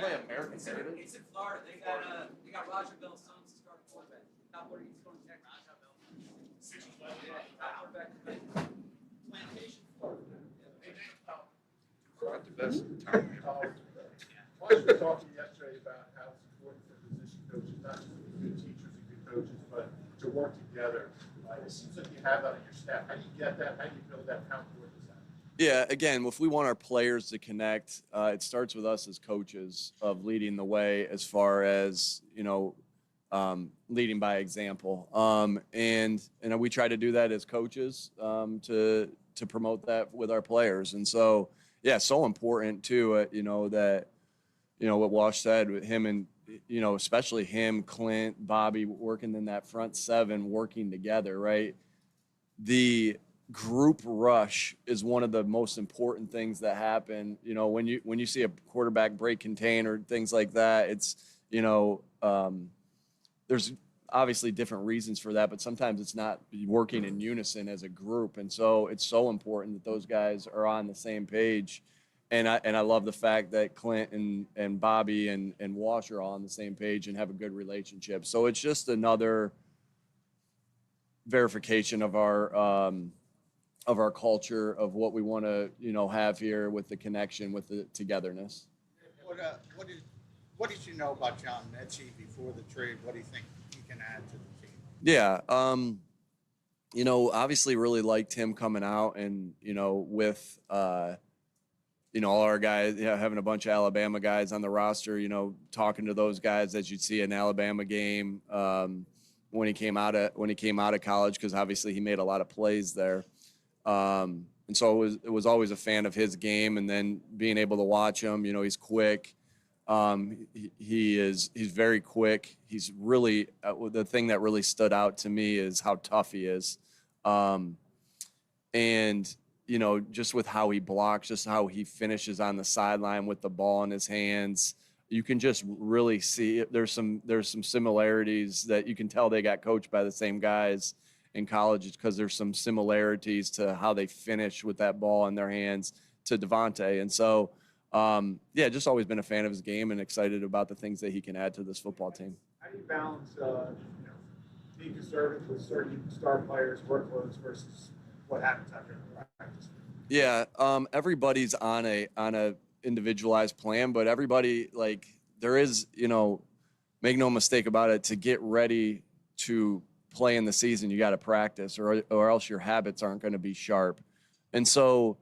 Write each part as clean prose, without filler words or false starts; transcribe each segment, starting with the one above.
play American Standard? It's in Florida. They got Roger Bell's son's starting quarterback. Top order, he's going to Texas. Roger Bell. Top quarterback. Plantation, Florida. Not the best time. I was talking yesterday about how it's important for position coaches, not just to be good teachers and good coaches, but to work together. It seems like you have that on your staff. How do you get that? How do you build that? How important is that? Yeah, again, if we want our players to connect, it starts with us as coaches of leading the way as far as, leading by example. And we try to do that as coaches to promote that with our players. And so, yeah, so important too, what Walsh said with him and, especially him, Clint, Bobby working in that front seven, working together, right? The group rush is one of the most important things that happen. When you see a quarterback break contain or things like that, it's, there's obviously different reasons for that, but sometimes it's not working in unison as a group. And so it's so important that those guys are on the same page. And I love the fact that Clint and Bobby and Walsh are all on the same page and have a good relationship. So it's just another verification of our culture, of what we want to, have here with the connection, with the togetherness. What did you know about John Mechie before the trade? What do you think he can add to the team? Yeah, obviously really liked him coming out and, with, all our guys, having a bunch of Alabama guys on the roster, talking to those guys as you'd see an Alabama game when he came out of college, because obviously he made a lot of plays there. And so it was always a fan of his game, and then being able to watch him, he's quick. He's very quick. He's really, the thing that really stood out to me is how tough he is. And, just with how he blocks, just how he finishes on the sideline with the ball in his hands, you can just really see there's some similarities that you can tell they got coached by the same guys in college, because there's some similarities to how they finish with that ball in their hands to Devontae. And so, just always been a fan of his game and excited about the things that he can add to this football team. How do you balance, being conservative with certain star players' workloads versus what happens after practice? Yeah, everybody's on a individualized plan, but everybody, there is, make no mistake about it, to get ready to play in the season, you got to practice, or else your habits aren't going to be sharp. And so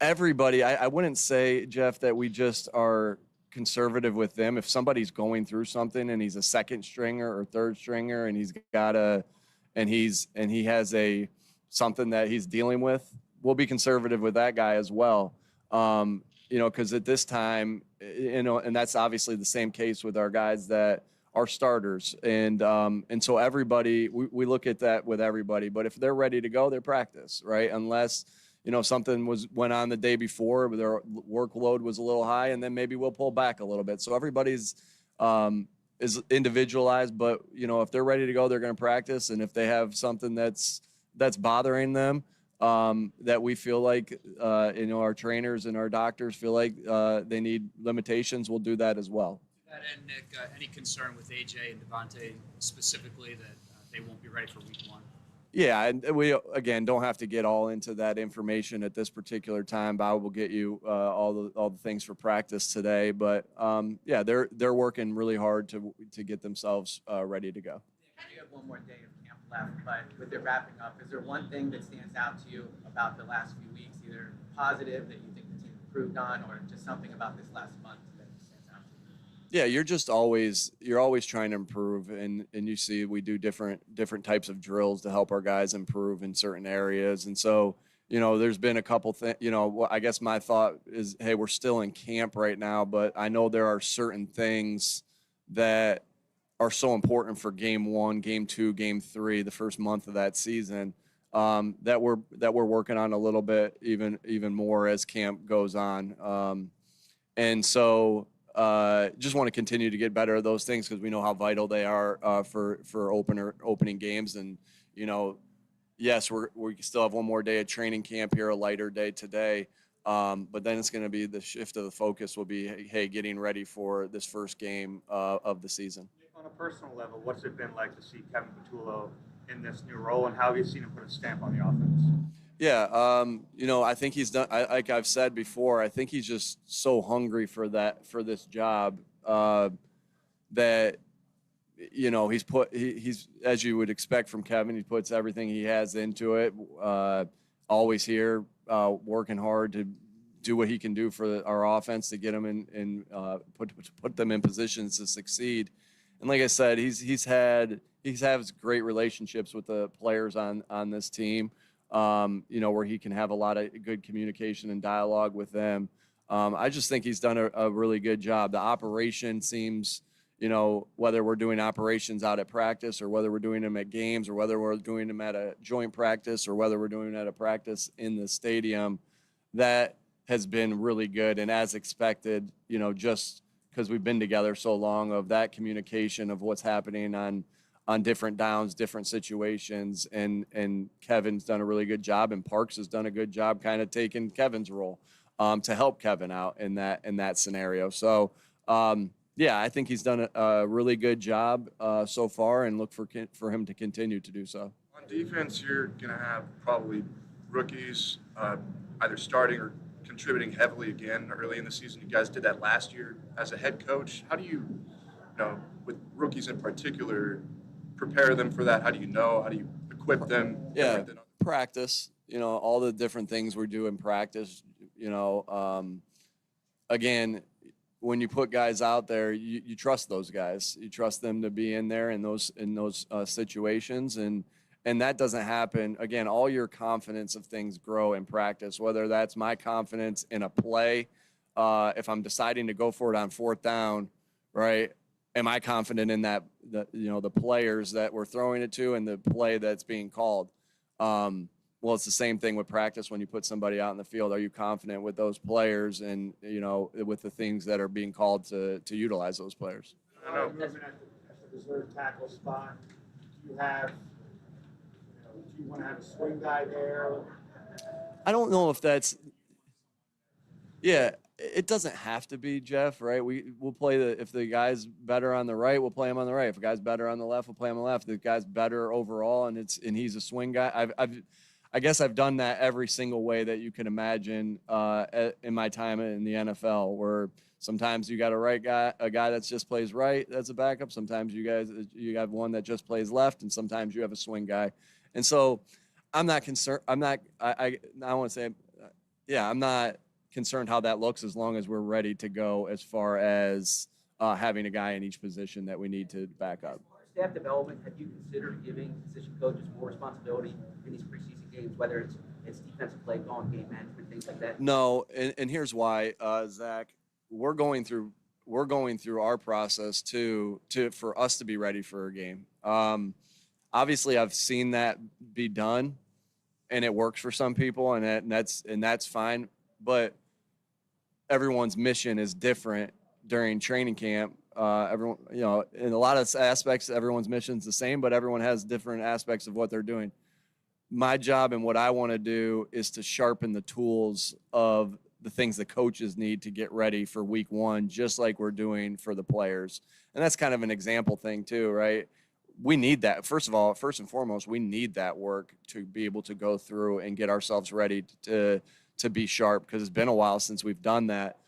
everybody, I wouldn't say, Jeff, that we just are conservative with them. If somebody's going through something and he's a second stringer or third stringer and he has something that he's dealing with, we'll be conservative with that guy as well. Because at this time, and that's obviously the same case with our guys that are starters. And so everybody, we look at that with everybody, but if they're ready to go, they're practice, right? Unless, something went on the day before, their workload was a little high, and then maybe we'll pull back a little bit. So everybody's is individualized, but, if they're ready to go, they're going to practice. And if they have something that's bothering them, that we feel like, our trainers and our doctors feel like they need limitations, we'll do that as well. To that end, Nick, any concern with AJ and Devontae specifically that they won't be ready for week one? Yeah, and we, again, don't have to get all into that information at this particular time. Bob will get you all the things for practice today. But, they're working really hard to get themselves ready to go. You have one more day of camp left, but with it wrapping up, is there one thing that stands out to you about the last few weeks, either positive that you think the team improved on, or just something about this last month that stands out to you? Yeah, you're always trying to improve, and you see we do different types of drills to help our guys improve in certain areas. And so, there's been a couple things, I guess my thought is, hey, we're still in camp right now, but I know there are certain things that are so important for game 1, game 2, game 3, the first month of that season, that we're working on a little bit even more as camp goes on. And so just want to continue to get better at those things, because we know how vital they are for opening games. And, yes, we still have one more day of training camp here, a lighter day today. But then it's going to be the shift of the focus will be, hey, getting ready for this first game of the season. On a personal level, what's it been like to see Kevin Patullo in this new role, and how have you seen him put a stamp on the offense? Yeah, I think he's done. Like I've said before, I think he's just so hungry for this job that he's as you would expect from Kevin. He puts everything he has into it. Always here, working hard to do what he can do for our offense to get them in put them in positions to succeed. And like I said, he has great relationships with the players on this team. Where he can have a lot of good communication and dialogue with them. I just think he's done a really good job. The operation seems, whether we're doing operations out at practice or whether we're doing them at games or whether we're doing them at a joint practice or whether we're doing them at a practice in the stadium, that has been really good. And as expected, just because we've been together so long, of that communication of what's happening on different downs, different situations, and Kevin's done a really good job, and Parks has done a good job kind of taking Kevin's role to help Kevin out in that scenario. So, I think he's done a really good job so far, and look for him to continue to do so. On defense, you're going to have probably rookies either starting or contributing heavily again early in the season. You guys did that last year as a head coach. How do you with rookies in particular, prepare them for that? How do you equip them? Yeah, practice, all the different things we do in practice, again, when you put guys out there, you trust those guys. You trust them to be in there in those situations. And that doesn't happen. Again, all your confidence of things grow in practice, whether that's my confidence in a play. If I'm deciding to go for it on fourth down, right? Am I confident in that, the players that we're throwing it to and the play that's being called? Well, it's the same thing with practice. When you put somebody out in the field, are you confident with those players and, with the things that are being called to utilize those players? Moving at the reserve tackle spot, do you have, do you want to have a swing guy there? I don't know if that's – yeah, it doesn't have to be, Jeff, right? We'll play if the guy's better on the right, we'll play him on the right. If the guy's better on the left, we'll play him on the left. If the guy's better overall and he's a swing guy, I guess I've done that every single way that you can imagine in my time in the NFL, where sometimes you got a guy that just plays right that's a backup. Sometimes you have one that just plays left, and sometimes you have a swing guy. And so I'm not concerned. I'm not concerned how that looks, as long as we're ready to go as far as having a guy in each position that we need to back up. Staff development, have you considered giving position coaches more responsibility in these preseason games, whether it's defensive play, calling, game management, things like that? No, and here's why, Zach. We're going through our process for us to be ready for a game. Obviously, I've seen that be done, and it works for some people, and that's fine. But everyone's mission is different during training camp. Everyone, in a lot of aspects, everyone's mission is the same, but everyone has different aspects of what they're doing. My job and what I want to do is to sharpen the tools of the things the coaches need to get ready for week one, just like we're doing for the players. And that's kind of an example thing too, right? We need that. First and foremost, we need that work to be able to go through and get ourselves ready to be sharp, because it's been a while since we've done that.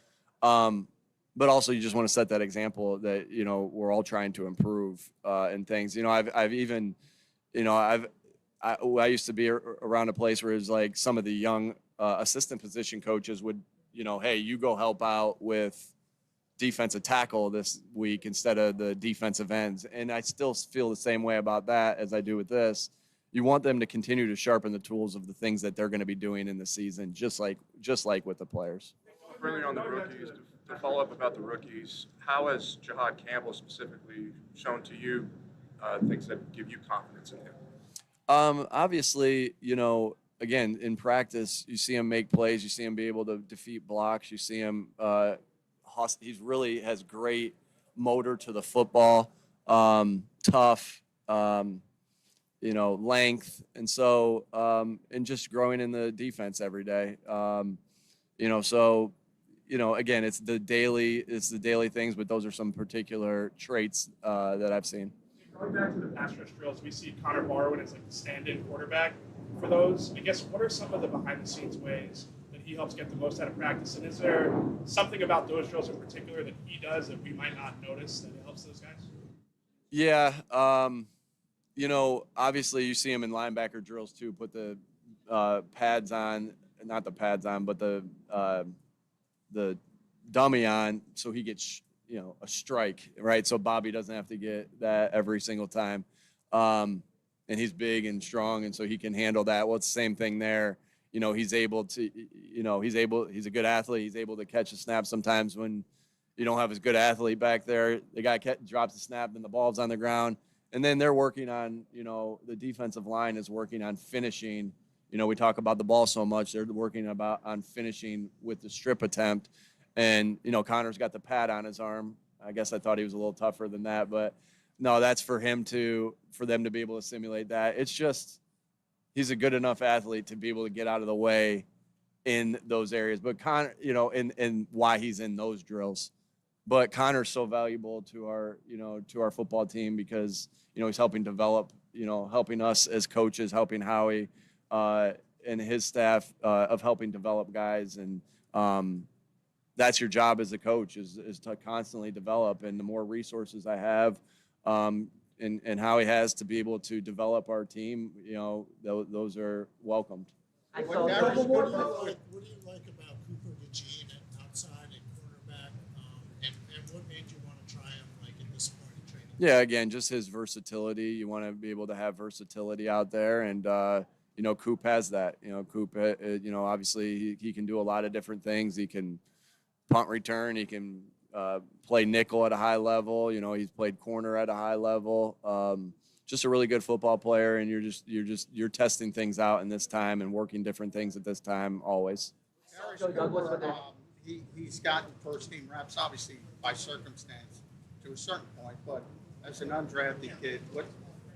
But also, you just want to set that example that, we're all trying to improve in things. I used to be around a place where it was like some of the young assistant position coaches would, hey, you go help out with defensive tackle this week instead of the defensive ends. And I still feel the same way about that as I do with this. You want them to continue to sharpen the tools of the things that they're going to be doing in the season, just like with the players. Further on the rookies, to follow up about the rookies, how has Jahad Campbell specifically shown to you things that give you confidence in him? Obviously, again, in practice, you see him make plays, you see him be able to defeat blocks, you see him, he really has great motor to the football, tough, length. And so, and just growing in the defense every day. So, again, it's the daily things, but those are some particular traits that I've seen. Going back to the pass rush drills, we see Connor Barwin as like the stand-in quarterback for those. I guess what are some of the behind-the-scenes ways that he helps get the most out of practice? And is there something about those drills in particular that he does that we might not notice that helps those guys? Yeah, obviously you see him in linebacker drills too. Put the pads on, not the pads on, but the dummy on, so he gets a strike, right? So Bobby doesn't have to get that every single time. And he's big and strong, and so he can handle that. Well, it's the same thing there. He's able to, he's a good athlete. He's able to catch a snap sometimes when you don't have a good athlete back there. The guy drops the snap and the ball's on the ground. And then they're working on, the defensive line is working on finishing. We talk about the ball so much. They're working on finishing with the strip attempt. And, Connor's got the pad on his arm. I guess I thought he was a little tougher than that. But, no, that's for them to be able to simulate that. It's just he's a good enough athlete to be able to get out of the way in those areas. But Connor, and why he's in those drills. But Connor's so valuable to our football team because, he's helping develop, helping us as coaches, helping Howie and his staff of helping develop guys. And that's your job as a coach is to constantly develop. And the more resources I have and Howie has to be able to develop our team, those are welcomed. I What saw Darren- What do you like about Cooper DeJean at outside and cornerback? And what made you want to try him at this point in training? Yeah, again, just his versatility. You want to be able to have versatility out there, and Coop has that. Coop, obviously he can do a lot of different things. He can punt return. He can play nickel at a high level. He's played corner at a high level. Just a really good football player, and you're testing things out in this time and working different things at this time always. Harris So, Douglas, Cooper, with he's gotten first team reps, obviously by circumstance to a certain point, but as an undrafted kid,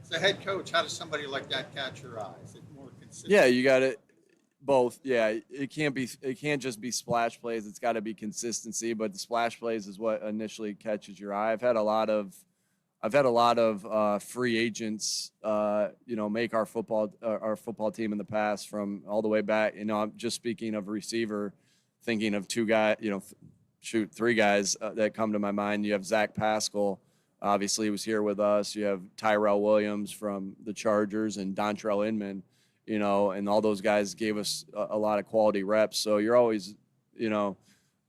as a head coach, how does somebody like that catch your eye? Is it more consistent? Yeah, you got it. Both. Yeah, it can't just be splash plays. It's got to be consistency. But the splash plays is what initially catches your eye. I've had a lot of free agents, make our football team in the past from all the way back. I'm just speaking of receiver, thinking of two guys, three guys that come to my mind. You have Zach Pascal, obviously he was here with us. You have Tyrell Williams from the Chargers and Dontrell Inman, and all those guys gave us a lot of quality reps. So you're always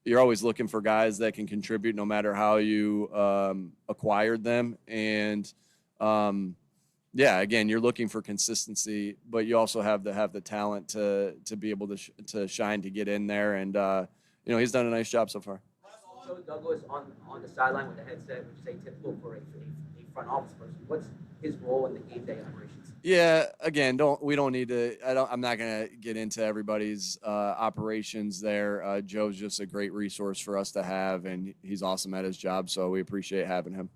looking for guys that can contribute no matter how you acquired them. And, again, you're looking for consistency, but you also have to have the talent to be able to shine, to get in there. And, he's done a nice job so far. So Douglas on the sideline with the headset, which is atypical for a front office person. What's his role in the game day operations? Yeah, again, we don't need to. I'm not going to get into everybody's operations there. Joe's just a great resource for us to have, and he's awesome at his job, so we appreciate having him.